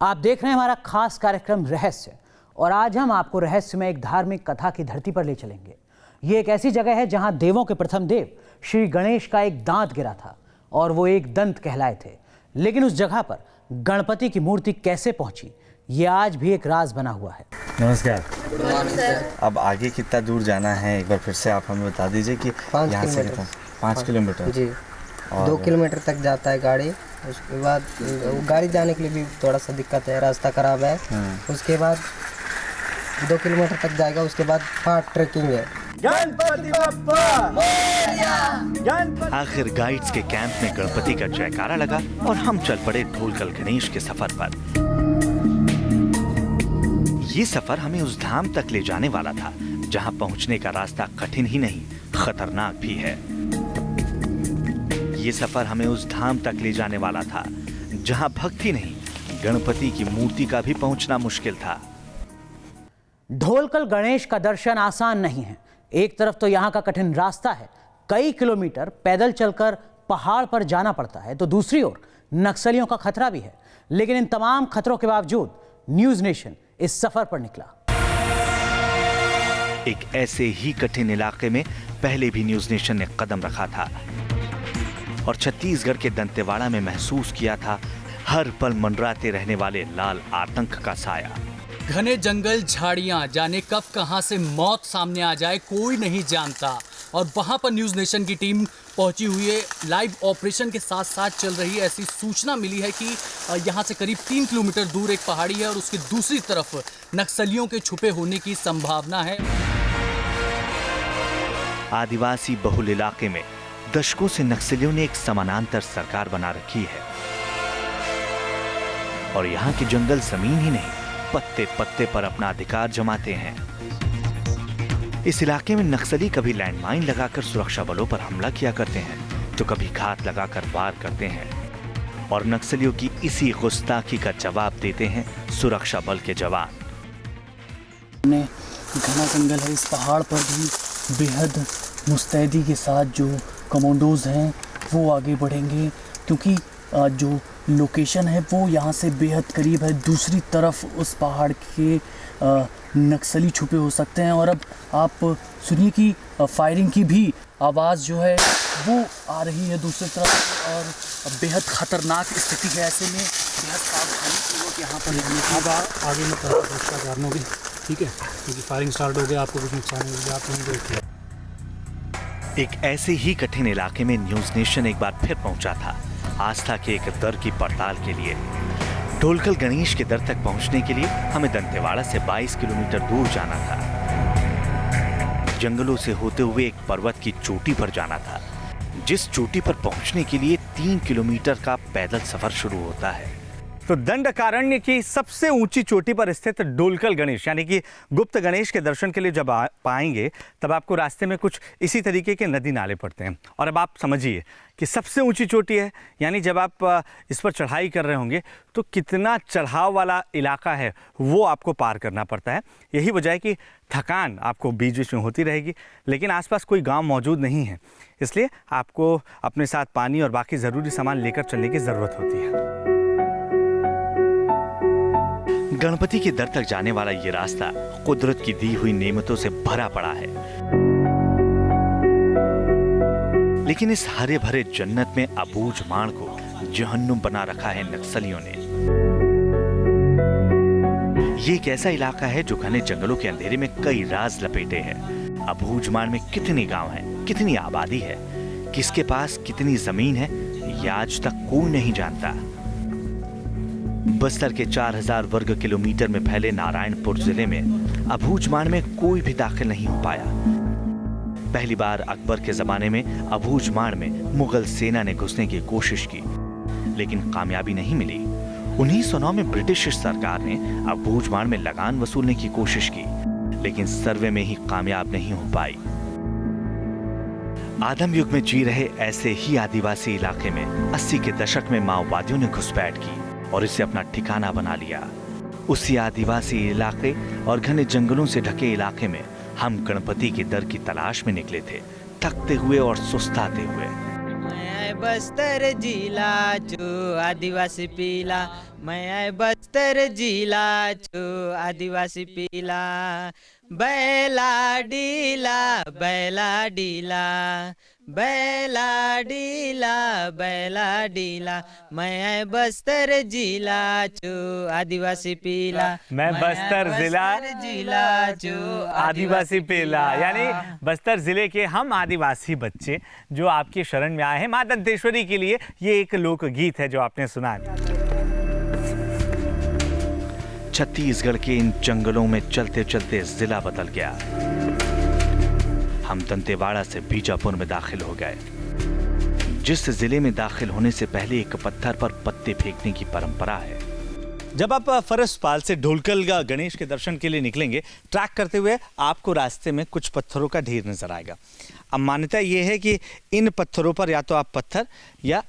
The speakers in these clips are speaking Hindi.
आप देख रहे हैं हमारा खास कार्यक्रम रहस्य, और आज हम आपको रहस्य में एक धार्मिक कथा की धरती पर ले चलेंगे। ये एक ऐसी जगह है जहां देवों के प्रथम देव श्री गणेश का एक दांत गिरा था और वो एक दंत कहलाए थे। लेकिन उस जगह पर गणपति की मूर्ति कैसे पहुंची, ये आज भी एक राज बना हुआ है। नमस्कार। अब आगे कितना दूर जाना है, एक बार फिर से आप हमें बता दीजिए कि यहाँ से कितना? 5 किलोमीटर जी। 2 किलोमीटर तक जाता है गाड़ी। उसके बाद गाड़ी जाने के लिए भी थोड़ा सा दिक्कत है, रास्ता खराब है। उसके बाद 2 किलोमीटर तक जाएगा, उसके बाद पहाड़ ट्रेकिंग है। गणपति बप्पा मोरया। आखिर गाइड्स के कैंप में गणपति का जयकारा लगा और हम चल पड़े ढोलकल गणेश के सफर पर। ये सफर हमें उस धाम तक ले जाने वाला था जहां पहुंचने का रास्ता कठिन ही नहीं, खतरनाक भी है। ये सफर हमें उस धाम तक ले जाने वाला था जहां भक्ति नहीं, गणपति की मूर्ति का भी पहुंचना मुश्किल था। ढोलकल गणेश का दर्शन आसान नहीं है। एक तरफ तो यहाँ का कठिन रास्ता है, कई किलोमीटर पैदल चलकर पहाड़ पर जाना पड़ता है, तो दूसरी ओर नक्सलियों का खतरा भी है। लेकिन इन तमाम खतरों के बावजूद न्यूज नेशन इस सफर पर निकला। एक ऐसे ही कठिन इलाके में पहले भी न्यूज नेशन ने कदम रखा था और छत्तीसगढ़ के दंतेवाड़ा में महसूस किया था हर पल मंडराते रहने वाले लाल आतंक का साया। घने जंगल, झाड़ियां, जाने कब कहां से मौत सामने आ जाए कोई नहीं जानता। और वहां पर न्यूज नेशन की टीम पहुंची हुई है। लाइव ऑपरेशन के साथ साथ चल रही है। ऐसी सूचना मिली है कि यहां से करीब 3 किलोमीटर दूर एक पहाड़ी है और उसकी दूसरी तरफ नक्सलियों के छुपे होने की संभावना है। आदिवासी बहुल इलाके में दशकों से नक्सलियों ने एक समानांतर सरकार बना रखी है और यहाँ के जंगल जमीन ही नहीं, पत्ते पत्ते पर अपना अधिकार जमाते हैं। इस इलाके में नक्सली कभी लैंडमाइन लगाकर सुरक्षा बलों पर हमला किया करते हैं तो कभी घात लगाकर वार करते हैं और नक्सलियों की इसी गुस्ताखी का जवाब देते हैं सुरक्षा बल के जवान। घना जंगल है, इस पहाड़ पर भी बेहद मुस्तैदी के साथ जो कमांडोज हैं वो आगे बढ़ेंगे, क्योंकि जो लोकेशन है वो यहाँ से बेहद करीब है। दूसरी तरफ उस पहाड़ के नक्सली छुपे हो सकते हैं। और अब आप सुनिए कि फायरिंग की भी आवाज़ जो है वो आ रही है दूसरी तरफ और बेहद ख़तरनाक स्थिति है। ऐसे में बेहद सावधानीपूर्वक यहाँ पर रहने आगे मत सुरक्षा कारणों की, ठीक है, क्योंकि फायरिंग स्टार्ट हो गया, आपको कुछ नुकसान हो गया, आप नहीं देखिए। एक ऐसे ही कठिन इलाके में न्यूज नेशन एक बार फिर पहुंचा था, आस्था के एक दर की पड़ताल के लिए। ढोलकल गणेश के दर तक पहुंचने के लिए हमें दंतेवाड़ा से 22 किलोमीटर दूर जाना था। जंगलों से होते हुए एक पर्वत की चोटी पर जाना था, जिस चोटी पर पहुंचने के लिए 3 किलोमीटर का पैदल सफर शुरू होता है। तो दंडकारण्य की सबसे ऊंची चोटी पर स्थित ढोलकल गणेश यानी कि गुप्त गणेश के दर्शन के लिए जब पाएंगे तब आपको रास्ते में कुछ इसी तरीके के नदी नाले पड़ते हैं। और अब आप समझिए कि सबसे ऊंची चोटी है, यानी जब आप इस पर चढ़ाई कर रहे होंगे तो कितना चढ़ाव वाला इलाका है वो आपको पार करना पड़ता है। यही वजह है कि थकान आपको बीच बीच में होती रहेगी, लेकिन आसपास कोई गांव मौजूद नहीं है, इसलिए आपको अपने साथ पानी और बाकी ज़रूरी सामान लेकर चलने की ज़रूरत होती है। गणपति के दर तक जाने वाला ये रास्ता कुदरत की दी हुई नेमतों से भरा पड़ा है, लेकिन इस हरे भरे जन्नत में अबूझ माड़ को जहन्नुम बना रखा है नक्सलियों ने। ये एक ऐसा इलाका है जो घने जंगलों के अंधेरे में कई राज लपेटे हैं। अबूझ माड़ में कितने गांव हैं, कितनी आबादी है, किसके पास कितनी जमीन है, ये आज तक कोई नहीं जानता। बस्तर के 4000 वर्ग किलोमीटर में फैले नारायणपुर जिले में अबूझ माड़ में कोई भी दाखिल नहीं हो पाया। पहली बार अकबर के जमाने में अबूझ माड़ में मुगल सेना ने घुसने की कोशिश की, लेकिन कामयाबी नहीं मिली। 1909 में ब्रिटिश सरकार ने अबूझ माड़ में लगान वसूलने की कोशिश की, लेकिन सर्वे में ही कामयाब नहीं हो पाई। आदम युग में जी रहे ऐसे ही आदिवासी इलाके में 80 के दशक में माओवादियों ने घुसपैठ की और इसे अपना ठिकाना बना लिया। उसी आदिवासी इलाके और घने जंगलों से ढके इलाके में हम गणपति के दर की तलाश में निकले थे, थकते हुए और सुस्ताते हुए। बस्तर जिला जो आदिवासी पीला मैं बस्तर जिला छु आदिवासी पीला बैला डीला बैला डीला बैला डीला बैला डीला मैं बस्तर जिला छु आदिवासी पीला मैं बस्तर जिला छु आदिवासी पेला, यानी बस्तर जिले के हम आदिवासी बच्चे जो आपकी शरण में आए हैं मां दंतेश्वरी के लिए। ये एक लोकगीत है जो आपने सुना है। छत्तीसगढ़ के इन जंगलों में चलते चलते जिला बदल गया। हम दंतेवाड़ा से बीजापुर में दाखिल हो गए। जिस जिले में दाखिल होने से पहले एक पत्थर पर पत्ते फेंकने की परंपरा है। जब आप फरसपाल से ढोलकल गणेश के दर्शन के लिए निकलेंगे, ट्रैक करते हुए आपको रास्ते में कुछ पत्थरों का ढेर नजर आएगा। अब मान्यता यह है कि इन पत्थरों पर या तो आप पत्थर या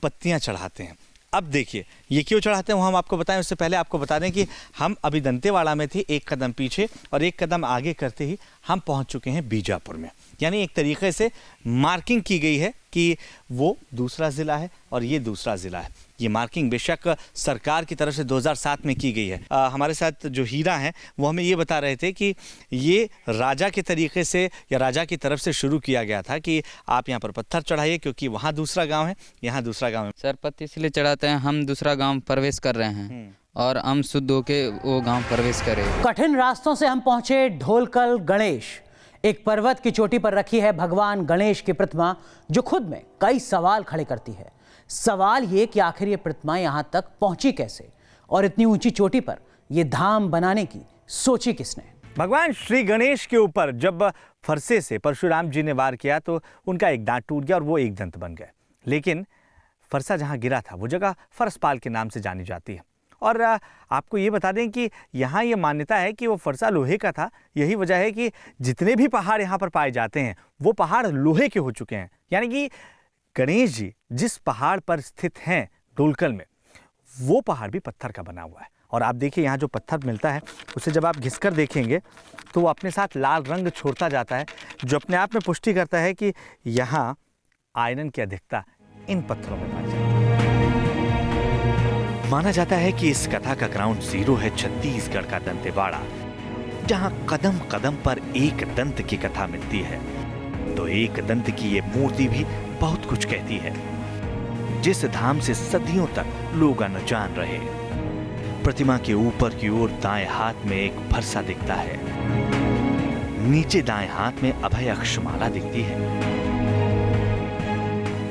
पत्तियां चढ़ाते हैं। अब देखिए ये क्यों चढ़ाते हैं वो हम आपको बताएं, उससे पहले आपको बता दें कि हम अभी दंतेवाड़ा में थे, एक कदम पीछे और एक कदम आगे करते ही हम पहुंच चुके हैं बीजापुर में। यानी एक तरीके से मार्किंग की गई है कि वो दूसरा ज़िला है और ये दूसरा ज़िला है। ये मार्किंग बेशक सरकार की तरफ से 2007 में की गई है। हमारे साथ जो हीरा हैं वो हमें ये बता रहे थे कि ये राजा के तरीके से या राजा की तरफ से शुरू किया गया था कि आप यहाँ पर पत्थर चढ़ाइए क्योंकि वहाँ दूसरा गांव है, यहाँ दूसरा गांव है। सर पत्ती इसलिए चढ़ाते हैं, हम दूसरा गांव प्रवेश कर रहे हैं और हम शुद्ध होके वो गांव प्रवेश करें। कठिन रास्तों से हम पहुंचे ढोलकल गणेश। एक पर्वत की चोटी पर रखी है भगवान गणेश की प्रतिमा जो खुद में कई सवाल खड़े करती है। सवाल ये कि आखिर ये प्रतिमा यहां तक पहुंची कैसे और इतनी ऊंची चोटी पर ये धाम बनाने की सोची किसने। भगवान श्री गणेश के ऊपर जब फरसे से परशुराम जी ने वार किया तो उनका एक दांत टूट गया और वो एक दंत बन गए। लेकिन फरसा जहां गिरा था वो जगह फरसपाल के नाम से जानी जाती है। और आपको ये बता दें कि यहाँ ये मान्यता है कि वो फरसा लोहे का था। यही वजह है कि जितने भी पहाड़ यहाँ पर पाए जाते हैं वो पहाड़ लोहे के हो चुके हैं। यानी कि गणेश जी जिस पहाड़ पर स्थित हैं ढोलकल में, वो पहाड़ भी पत्थर का बना हुआ है। और आप देखिए यहाँ जो पत्थर मिलता है उसे जब आप घिसकर देखेंगे तो वो अपने साथ लाल रंग छोड़ता जाता है, जो अपने आप में पुष्टि करता है कि यहाँ आयरन की अधिकता इन पत्थरों में पाई जाती है। माना जाता है कि इस कथा का ग्राउंड जीरो है छत्तीसगढ़ का दंतेवाड़ा, जहां कदम कदम पर एक दंत की कथा मिलती है। तो एक दंत की ये मूर्ति भी बहुत कुछ कहती है, जिस धाम से सदियों तक लोग अनजान रहे। प्रतिमा के ऊपर की ओर दाएं हाथ में एक फरसा दिखता है, नीचे दाएं हाथ में अभय अक्षमाला दिखती है,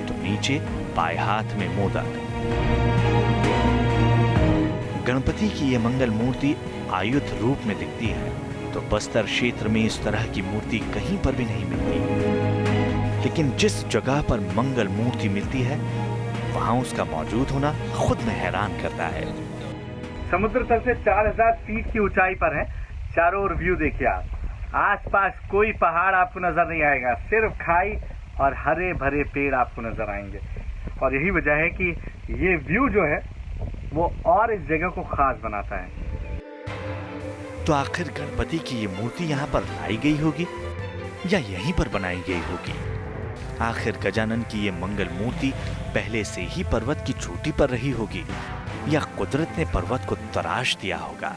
तो नीचे बाएं हाथ में मोदक। गणपति की यह मंगल मूर्ति आयुध रूप में दिखती है। तो बस्तर क्षेत्र में इस तरह की मूर्ति कहीं पर भी नहीं मिलती। लेकिन जिस जगह पर मंगल मूर्ति मिलती है वहां उसका मौजूद होना खुद में हैरान करता है। समुद्र तल से 4000 फीट की ऊंचाई पर है। चारों ओर व्यू देखिए आप, आसपास कोई पहाड़ आपको नजर नहीं आएगा, सिर्फ खाई और हरे भरे पेड़ आपको नजर आएंगे। और यही वजह है कि ये व्यू जो है वो और इस जगह को खास बनाता है। तो आखिर गणपति की ये मूर्ति यहाँ पर लाई गई होगी या यहीं पर बनाई गई होगी? आखिर गजानन की ये मंगल मूर्ति पहले से ही पर्वत की चोटी पर रही होगी या कुदरत ने पर्वत को तराश दिया होगा?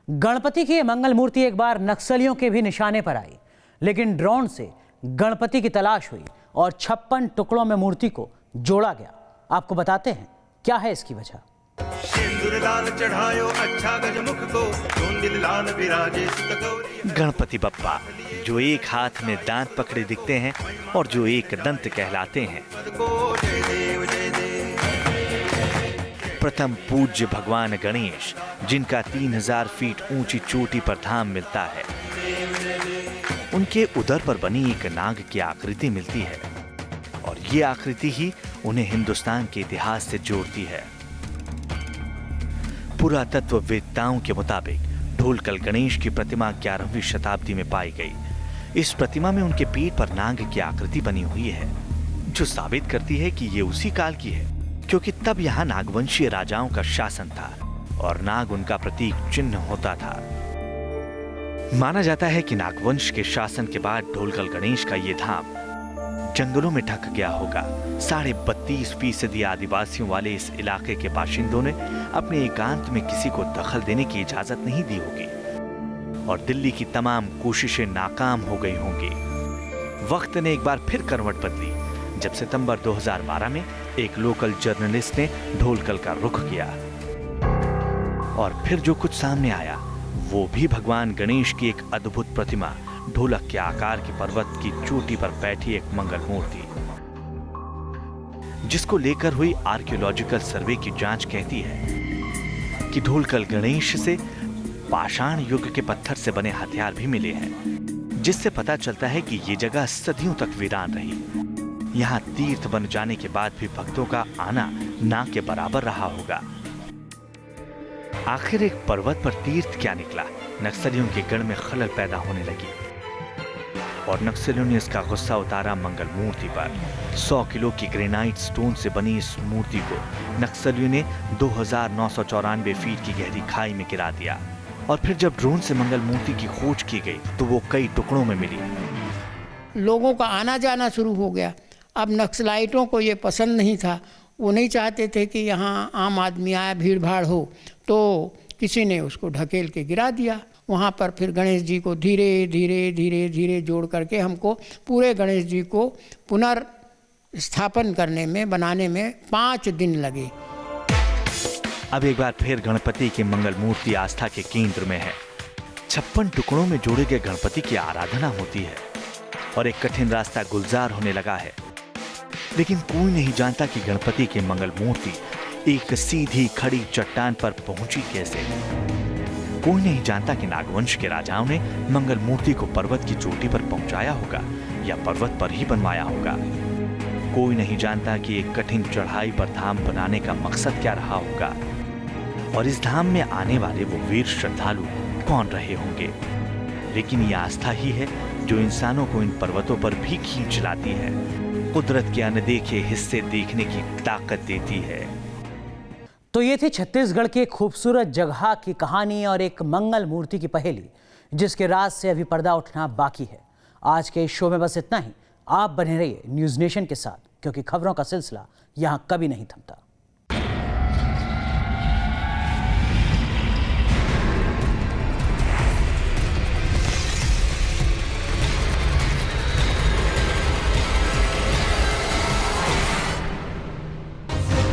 गणपति की ये मंगल मूर्ति एक बार नक्सलियों के भी निशाने पर आई, लेकिन ड्रोन से गणपति की तलाश हुई और 56 टुकड़ों में मूर्ति को जोड़ा गया। आपको बताते हैं क्या है इसकी वजह। गणपति बप्पा जो एक हाथ में दांत पकड़े दिखते हैं और जो एक दंत कहलाते हैं। प्रथम पूज्य भगवान गणेश, जिनका 3000 फीट ऊंची चोटी पर धाम मिलता है। उनके उदर पर बनी एक नाग की आकृति मिलती है और ये आकृति ही उन्हें हिंदुस्तान के इतिहास से जोड़ती है। पुरातत्ववेत्ताओं के मुताबिक ढोलकल गणेश की प्रतिमा 11वीं शताब्दी में पाई गई। इस प्रतिमा में उनके पीठ पर नाग की आकृति बनी हुई है, जो साबित करती है कि ये उसी काल की है, क्योंकि तब यहाँ नागवंशीय राजाओं का शासन था और नाग उनका प्रतीक चिन्ह होता था। माना जाता है कि नागवंश के शासन के बाद ढोलकल गणेश का ये धाम जंगलों में ढक गया होगा। 32.5% आदिवासियों वाले इस इलाके के बाशिंदों ने अपने एकांत में किसी को दखल देने की इजाजत नहीं दी होगी और दिल्ली की तमाम कोशिशें नाकाम हो गई होंगी। वक्त ने एक बार फिर करवट बदली जब सितंबर 2012 में एक लोकल जर्नलिस्ट ने ढोलकल का रुख किया और फिर जो कुछ सामने आया वो भी भगवान गणेश की एक अद्भुत प्रतिमा, ढोलक के आकार की पर्वत की चोटी पर बैठी एक मंगल मूर्ति, जिसको लेकर हुई आर्कियोलॉजिकल सर्वे की जांच कहती है कि ढोलकल गणेश से पाषाण युग के पत्थर से बने हथियार भी मिले हैं, जिससे पता चलता है कि ये जगह सदियों तक वीरान रही। यहाँ तीर्थ बन जाने के बाद भी भक्तों का आना ना के बराबर रहा होगा। आखिर एक पर्वत पर तीर्थ क्या निकला? नक्सलियों के गढ़ में खलल पैदा होने लगी और नक्सलियों ने इसका गुस्सा उतारा मंगल मूर्ति पर। 100 किलो की ग्रेनाइट स्टोन से बनी इस मूर्ति को नक्सलियों ने 2994 फीट की गहरी खाई में गिरा दिया और फिर जब ड्रोन से मंगल मूर्ति की खोज की गई तो वो कई टुकड़ों में मिली। लोगों का आना जाना शुरू हो गया। अब नक्सलाइटों को ये पसंद नहीं था, वो नहीं चाहते थे कि यहाँ आम आदमी आया, भीड़ भाड़ हो, तो किसी ने उसको ढकेल के गिरा दिया। वहाँ पर फिर गणेश जी को धीरे धीरे धीरे धीरे जोड़ करके हमको पूरे गणेश जी को पुनर्स्थापन करने में, बनाने में 5 दिन लगे। अब एक बार फिर गणपति की मंगल मूर्ति आस्था के केंद्र में है। 56 टुकड़ों में जोड़े गए गणपति की आराधना होती है और एक कठिन रास्ता गुलजार होने लगा है, लेकिन कोई नहीं जानता कि गणपति की मंगल मूर्ति एक सीधी खड़ी चट्टान पर पहुंची कैसे। कोई नहीं जानता कि नागवंश के राजाओं ने मंगल मूर्ति को पर्वत की चोटी पर पहुंचाया होगा या पर्वत पर ही बनवाया होगा। कोई नहीं जानता कि एक कठिन चढ़ाई पर धाम बनाने का मकसद क्या रहा होगा और इस धाम में आने वाले वो वीर श्रद्धालु कौन रहे होंगे। लेकिन ये आस्था ही है जो इंसानों को इन पर्वतों पर भी खींच लाती है, कुदरत के अनदेखे हिस्से देखने की ताकत देती है। तो ये थी छत्तीसगढ़ की एक खूबसूरत जगह की कहानी और एक मंगल मूर्ति की पहेली, जिसके राज से अभी पर्दा उठना बाकी है। आज के इस शो में बस इतना ही। आप बने रहिए न्यूज़ नेशन के साथ, क्योंकि खबरों का सिलसिला यहाँ कभी नहीं थमता।